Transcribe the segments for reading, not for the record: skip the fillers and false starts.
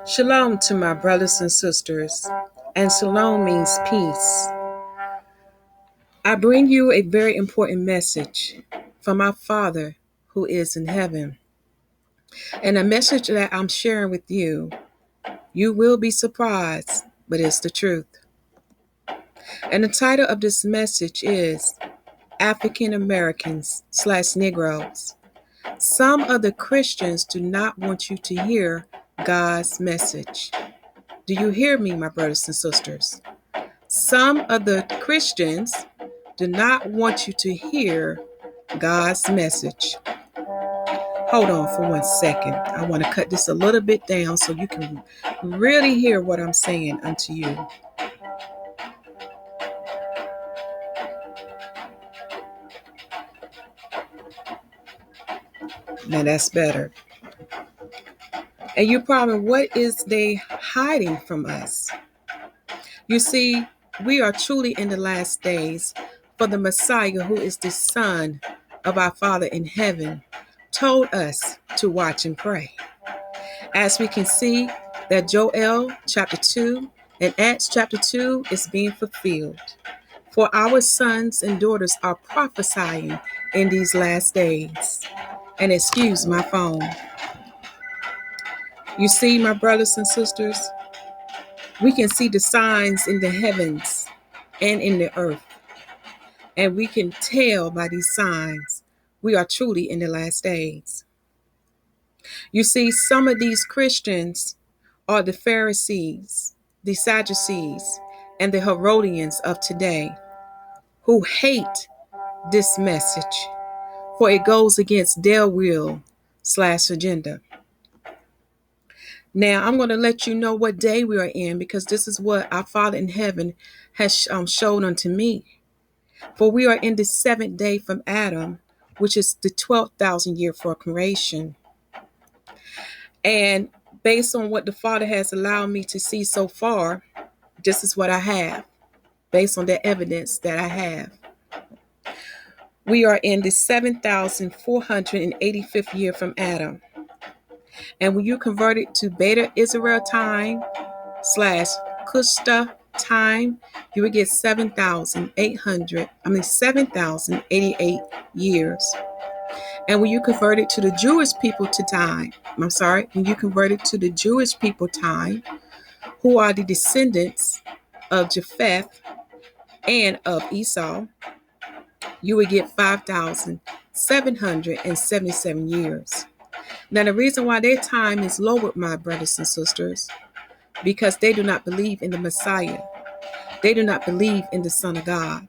Shalom to my brothers and sisters, and shalom means peace. I bring you a very important message from our Father who is in heaven. And a message that I'm sharing with you, you will be surprised, but it's the truth. And the title of this message is African Americans / Negroes. Some of the Christians do not want you to hear God's message. Do you hear me, my brothers and sisters? Some of the Christians do not want you to hear God's message. Hold on for 1 second. I want to cut this a little bit down so you can really hear what I'm saying unto you. Now that's better. And you're probably, what is they hiding from us? You see, we are truly in the last days, for the Messiah, who is the Son of our Father in heaven, told us to watch and pray. As we can see that Joel chapter 2 and Acts chapter 2 is being fulfilled. For our sons and daughters are prophesying in these last days. And excuse my phone. You see, my brothers and sisters, we can see the signs in the heavens and in the earth. And we can tell by these signs we are truly in the last days. You see, some of these Christians are the Pharisees, the Sadducees, and the Herodians of today, who hate this message, for it goes against their will / agenda. Now, I'm going to let you know what day we are in, because this is what our Father in heaven has shown unto me. For we are in the 7th day from Adam, which is the 12,000 year for creation. And based on what the Father has allowed me to see so far, this is what I have, based on the evidence that I have. We are in the 7,485th year from Adam. And when you convert it to Beta Israel time / Kushta time, you would get 7,088 years. And when you convert it to the Jewish people to time, when you convert it to the Jewish people time, who are the descendants of Japheth and of Esau, you would get 5,777 years. Now, the reason why their time is lowered, my brothers and sisters, because they do not believe in the Messiah. They do not believe in the Son of God.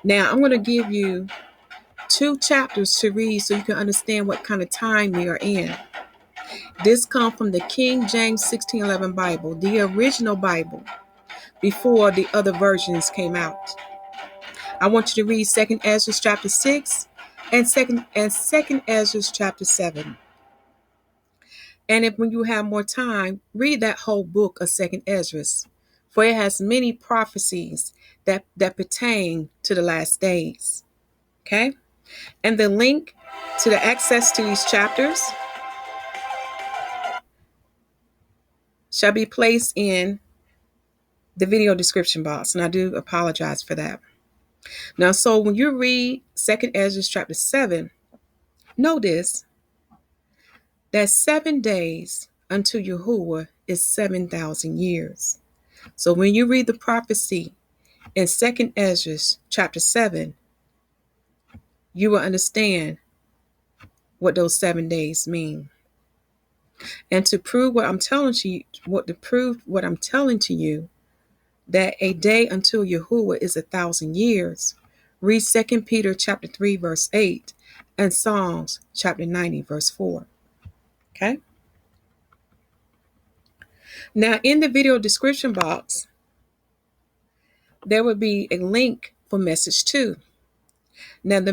Now, I'm going to give you 2 chapters to read so you can understand what kind of time we are in. This comes from the King James 1611 Bible, the original Bible, before the other versions came out. I want you to read 2nd Esdras chapter 6 and 2nd Esdras chapter 7. And if when you have more time, read that whole book of 2nd Esdras, for it has many prophecies that pertain to the last days. Okay? And the link to the access to these chapters shall be placed in the video description box. And I do apologize for that. Now, so when you read 2nd Esdras chapter 7, notice that 7 days unto Yahuwah is 7,000 years. So when you read the prophecy in 2nd Esdras chapter 7, you will understand what those 7 days mean. And to prove what I'm telling to you, that a day until Yahuwah is 1,000 years, read 2 Peter chapter 3 verse 8 and Psalms chapter 90 verse 4. Okay? Now, in the video description box, there will be a link for message 2. Now, the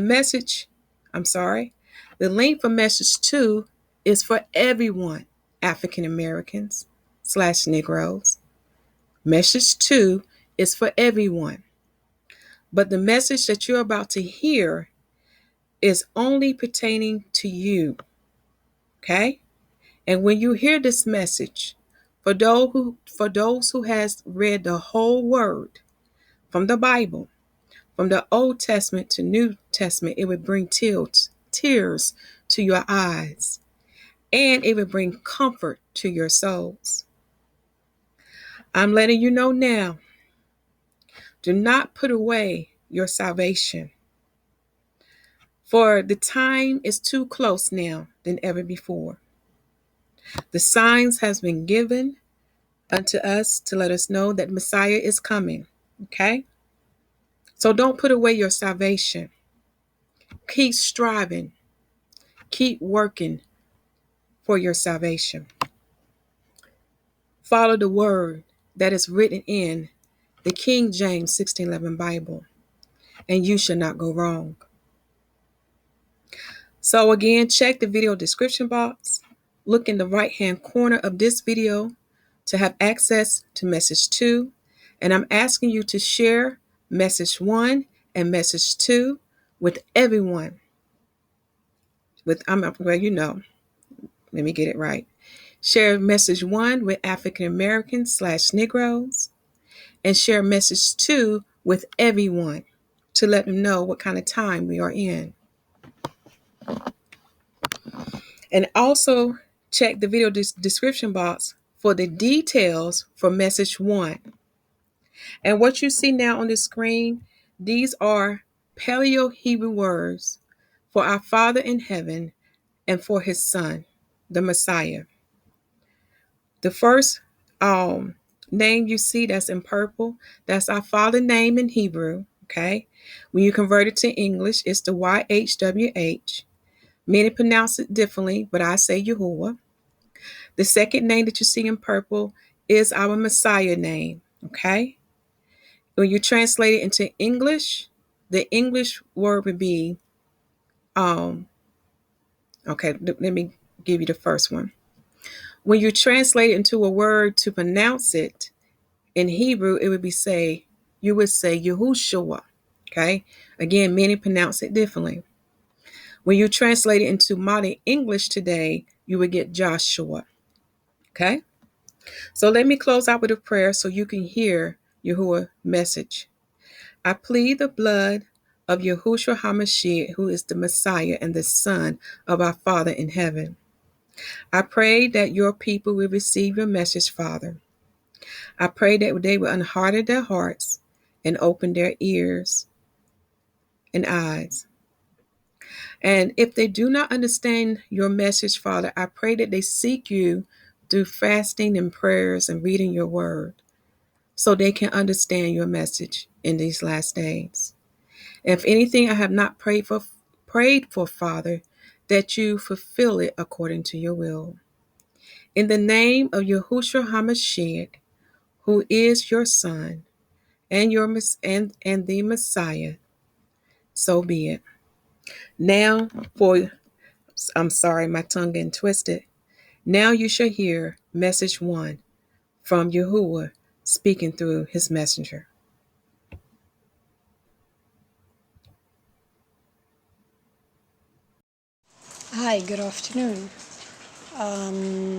link for message 2 is for everyone, African Americans / Negroes. Message 2 is for everyone. But the message that you're about to hear is only pertaining to you. Okay? And when you hear this message, for those who has read the whole word from the Bible, from the Old Testament to New Testament, it would bring tears to your eyes, and it would bring comfort to your souls. I'm letting you know now, do not put away your salvation, for the time is too close now than ever before. The signs has been given unto us to let us know that Messiah is coming. Okay? So don't put away your salvation. Keep striving. Keep working for your salvation. Follow the word that is written in the King James 1611 Bible, and you shall not go wrong. So again, check the video description box. Look in the right-hand corner of this video to have access to message 2. And I'm asking you to share message 1 and message 2 with everyone. Let me get it right. Share message 1 with African Americans / Negroes, and share message 2 with everyone to let them know what kind of time we are in. And also check the video description box for the details for message 1. And what you see now on the screen, these are Paleo Hebrew words for our Father in heaven and for his Son, the Messiah. The first name you see that's in purple, that's our Father name in Hebrew, okay? When you convert it to English, it's the YHWH. Many pronounce it differently, but I say Yahuwah. The second name that you see in purple is our Messiah name, okay? When you translate it into English, the English word would be, let me give you the first one. When you translate it into a word to pronounce it in Hebrew, you would say Yahushua, okay? Again, many pronounce it differently. When you translate it into modern English today, you would get Joshua, okay? So let me close out with a prayer so you can hear Yahuwah's message. I plead the blood of Yahuswshua HaMashiyach, who is the Messiah and the Son of our Father in heaven. I pray that your people will receive your message, Father. I pray that they will unharden their hearts and open their ears and eyes. And if they do not understand your message, Father, I pray that they seek you through fasting and prayers and reading your word so they can understand your message in these last days. If anything I have not prayed for, Father, that you fulfill it according to your will. In the name of Yahuwshua HaMashiyach, who is your Son and the Messiah, so be it. Now I'm sorry, my tongue getting twisted. Now you shall hear message 1 from Yahuwah speaking through his messenger. Hi, good afternoon.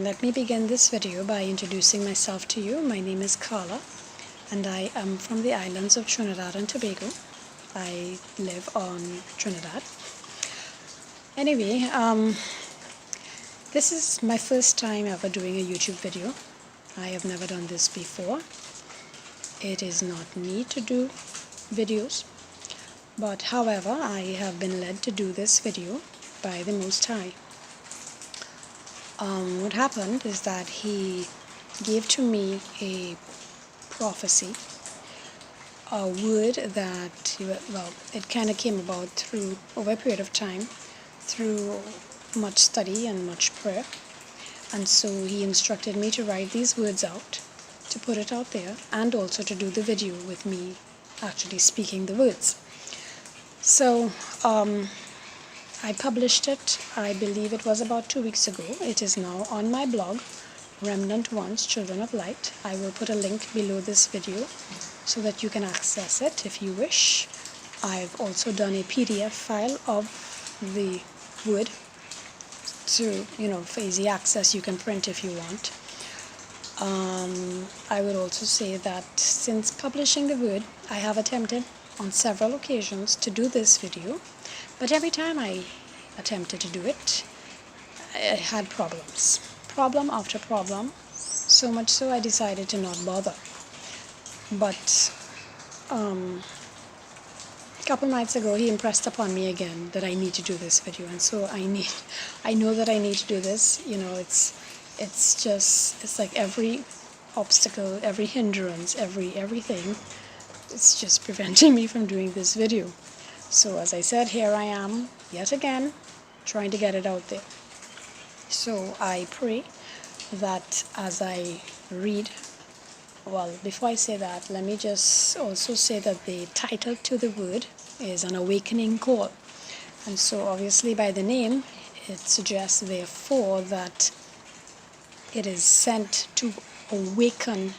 Let me begin this video by introducing myself to you. My name is Carla, and I am from the islands of Trinidad and Tobago. I live on Trinidad. Anyway, this is my first time ever doing a YouTube video. I have never done this before. It is not me to do videos, but however, I have been led to do this video by the Most High. What happened is that he gave to me a prophecy, a word that, it kind of came about through, over a period of time, through much study and much prayer. And so he instructed me to write these words out, to put it out there, and also to do the video with me actually speaking the words. So, I published it, I believe it was about 2 weeks ago. It is now on my blog, Remnant Ones, Children of Light. I will put a link below this video so that you can access it if you wish. I've also done a PDF file of the word for easy access. You can print if you want. I would also say that since publishing the word, I have attempted on several occasions to do this video, but every time I attempted to do it, I had problems. Problem after problem, so much so I decided to not bother. But a couple nights ago, he impressed upon me again that I need to do this video, and so I know that I need to do this. It's like every obstacle, every hindrance, everything, it's just preventing me from doing this video. So as I said, here I am yet again trying to get it out there. So I pray that as I read, well, before I say that, let me just also say that the title to the word is an awakening call. And so obviously by the name, it suggests therefore that it is sent to awaken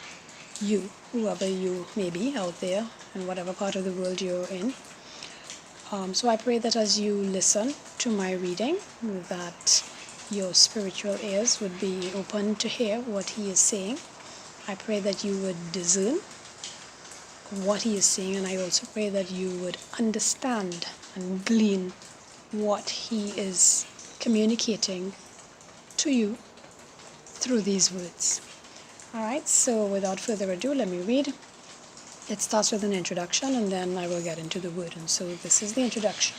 you, whoever you may be out there, in whatever part of the world you're in. So I pray that as you listen to my reading, that your spiritual ears would be open to hear what he is saying. I pray that you would discern what he is saying, and I also pray that you would understand and glean what he is communicating to you through these words. Alright, so without further ado, let me read. It starts with an introduction, and then I will get into the word. And so this is the introduction.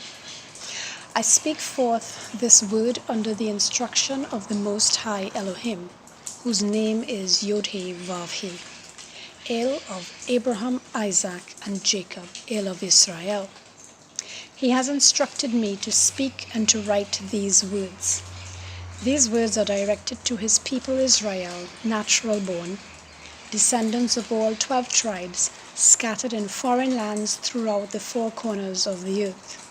I speak forth this word under the instruction of the Most High Elohim, whose name is YHWH, El of Abraham, Isaac, and Jacob, El of Israel. He has instructed me to speak and to write these words. These words are directed to his people Israel, natural born, descendants of all 12 tribes, scattered in foreign lands throughout the four corners of the earth.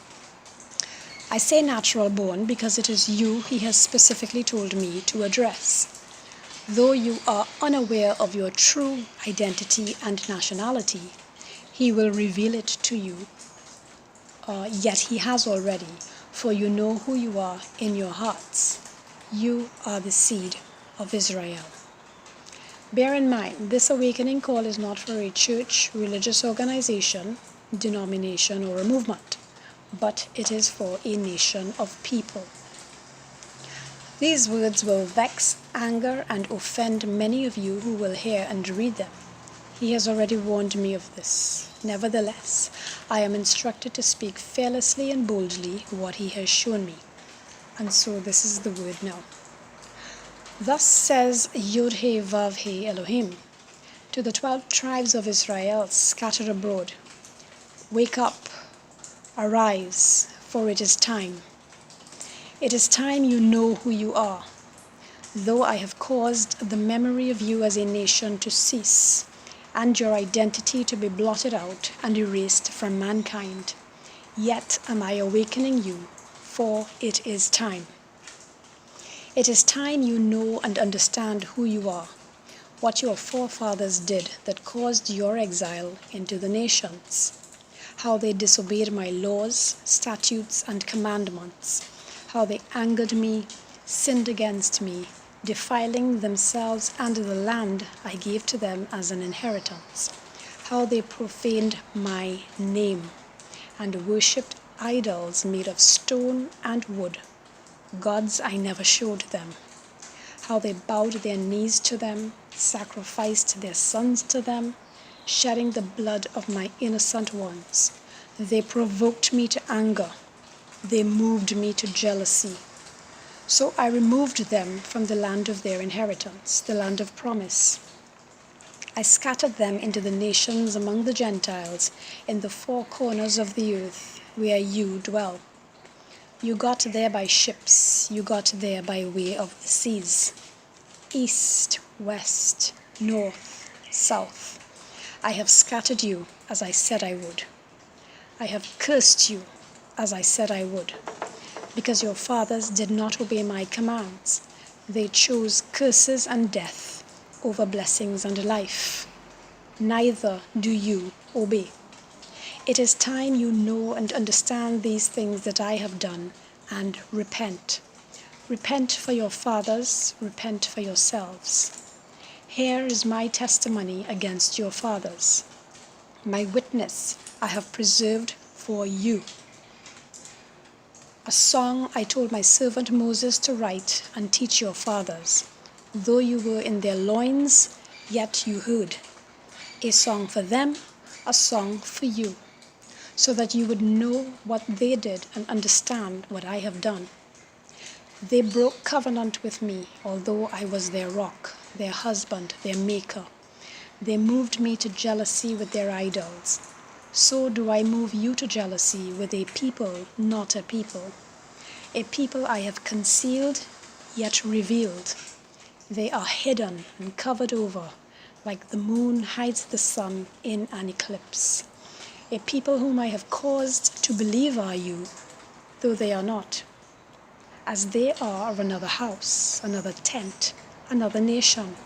I say natural born because it is you he has specifically told me to address. Though you are unaware of your true identity and nationality, he will reveal it to you. Yet he has already, for you know who you are in your hearts. You are the seed of Israel. Bear in mind, this awakening call is not for a church, religious organization, denomination, or a movement, but it is for a nation of people. These words will vex, anger, and offend many of you who will hear and read them. He has already warned me of this. Nevertheless, I am instructed to speak fearlessly and boldly what he has shown me. And so this is the word now. Thus says YHWH Elohim to the 12 tribes of Israel scattered abroad. Wake up, arise, for it is time. It is time you know who you are. Though I have caused the memory of you as a nation to cease, and your identity to be blotted out and erased from mankind, yet am I awakening you, for it is time. It is time you know and understand who you are, what your forefathers did that caused your exile into the nations, how they disobeyed my laws, statutes, and commandments, how they angered me, sinned against me, defiling themselves and the land I gave to them as an inheritance, how they profaned my name and worshipped idols made of stone and wood, gods I never showed them, how they bowed their knees to them, sacrificed their sons to them, shedding the blood of my innocent ones. They provoked me to anger. They moved me to jealousy. So I removed them from the land of their inheritance, the land of promise. I scattered them into the nations among the Gentiles, in the four corners of the earth, where you dwell. You got there by ships, you got there by way of the seas, east, west, north, south. I have scattered you as I said I would. I have cursed you as I said I would, because your fathers did not obey my commands. They chose curses and death over blessings and life. Neither do you obey. It is time you know and understand these things that I have done and repent. Repent for your fathers, repent for yourselves. Here is my testimony against your fathers. My witness I have preserved for you. A song I told my servant Moses to write and teach your fathers. Though you were in their loins, yet you heard. A song for them, a song for you, so that you would know what they did and understand what I have done. They broke covenant with me, although I was their rock, their husband, their maker. They moved me to jealousy with their idols. So do I move you to jealousy with a people, not a people. A people I have concealed, yet revealed. They are hidden and covered over, like the moon hides the sun in an eclipse. A people whom I have caused to believe are you, though they are not. As they are of another house, another tent, another nation,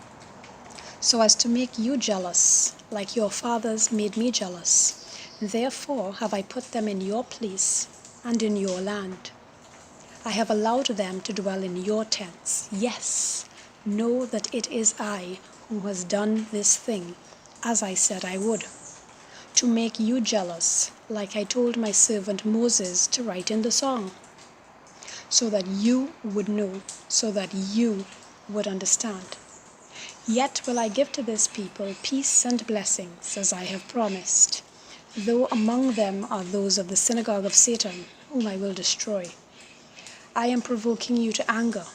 so as to make you jealous, like your fathers made me jealous. Therefore have I put them in your place and in your land. I have allowed them to dwell in your tents. Yes, know that it is I who has done this thing, as I said I would, to make you jealous, like I told my servant Moses to write in the song, so that you would know, so that you would understand. Yet will I give to this people peace and blessings, as I have promised, though among them are those of the synagogue of Satan, whom I will destroy. I am provoking you to anger,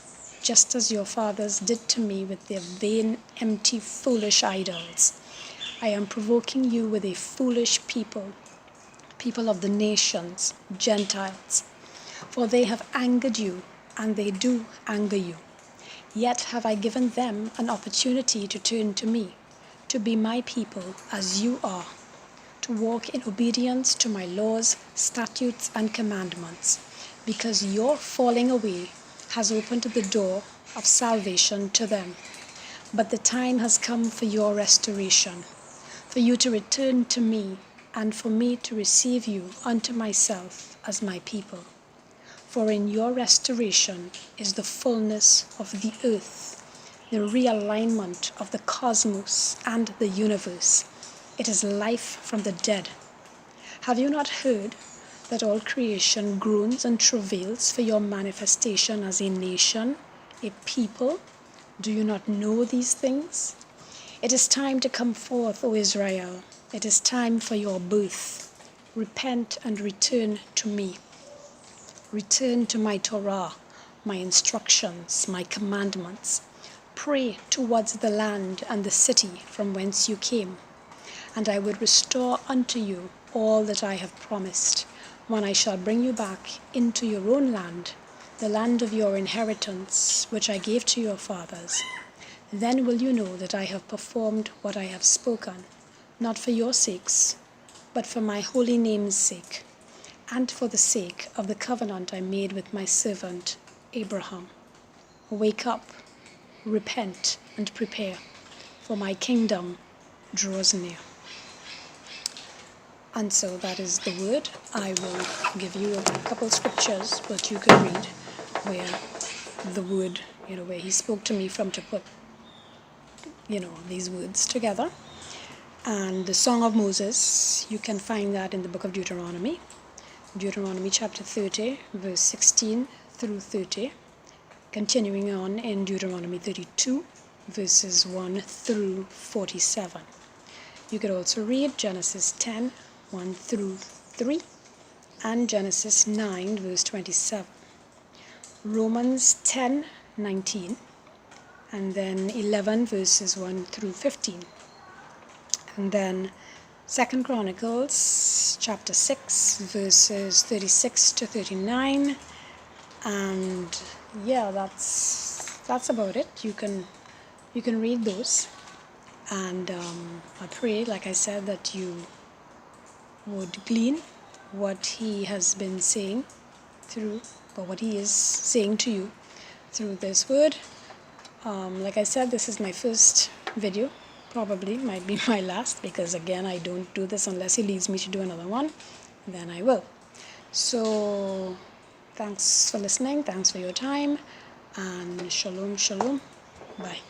just as your fathers did to me with their vain, empty, foolish idols. I am provoking you with a foolish people, people of the nations, Gentiles, for they have angered you, and they do anger you. Yet have I given them an opportunity to turn to me, to be my people as you are, to walk in obedience to my laws, statutes, and commandments, because your falling away has opened the door of salvation to them. But the time has come for your restoration, for you to return to me, and for me to receive you unto myself as my people. For in your restoration is the fullness of the earth, the realignment of the cosmos and the universe. It is life from the dead. Have you not heard that all creation groans and travails for your manifestation as a nation, a people? Do you not know these things? It is time to come forth, O Israel. It is time for your birth. Repent and return to me. Return to my Torah, my instructions, my commandments. Pray towards the land and the city from whence you came, and I would restore unto you all that I have promised, when I shall bring you back into your own land, the land of your inheritance, which I gave to your fathers. Then will you know that I have performed what I have spoken, not for your sakes, but for my holy name's sake, and for the sake of the covenant I made with my servant Abraham. Wake up, repent, and prepare, for my kingdom draws near. And so that is the word. I will give you a couple scriptures what you can read, where the word, where he spoke to me from to put, these words together. And the Song of Moses, you can find that in the book of Deuteronomy. Deuteronomy chapter 30, verse 16 through 30. Continuing on in Deuteronomy 32, verses 1 through 47. You could also read Genesis 10, 1 through 3, and Genesis 9, verse 27. Romans 10, 19, and then 11, verses 1 through 15. And then 2 Chronicles chapter 6, verses 36 to 39. And yeah, that's about it. You can read those. And I pray, like I said, that you would glean what he has been saying through, or what he is saying to you through this word. Like I said, this is my first video. Probably might be my last, because again, I don't do this unless he leads me to do another one. Then I will. So thanks for listening. Thanks for your time. and shalom, shalom. Bye.